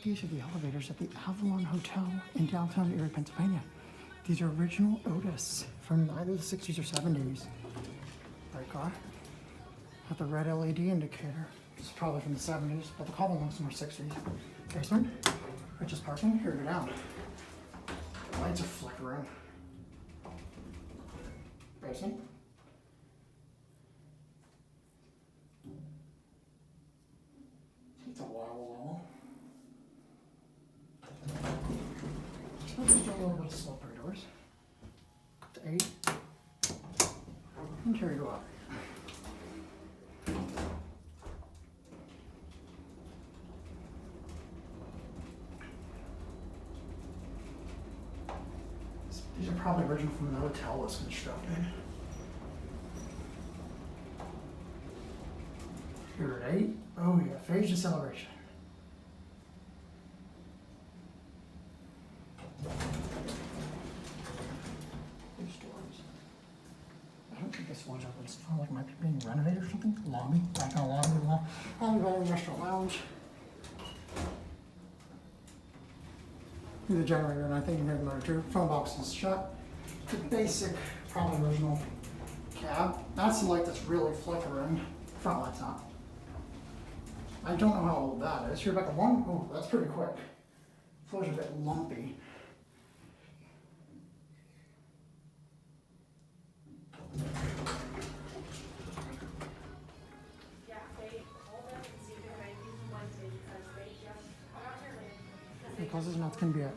These are the elevators at the Avalon Hotel in downtown Erie, Pennsylvania. These are original Otis from either the 60s or 70s. Right car. With the red LED indicator. This is probably from the 70s, but the column looks more 60s. Basement. Richest parking. Here we go down. Lights are flickering. Basement. It's a wall. Let's just do a little bit of slippery doors. Up to 8. And here we go up. These are probably original from when the hotel was constructed. Here at 8. Oh yeah, phased acceleration. These doors. I don't think this one's open. It's kind of like it might be being renovated or something. Lobby, back on a lobby bar, restaurant lounge. The generator, and I think you can hear the motor too. Phone box is shut. The basic, probably original cab. That's the light that's really flickering. Front light's not. I don't know how old that is. You're back at 1? Oh, that's pretty quick. Floor's a bit lumpy. Because it's not going to be a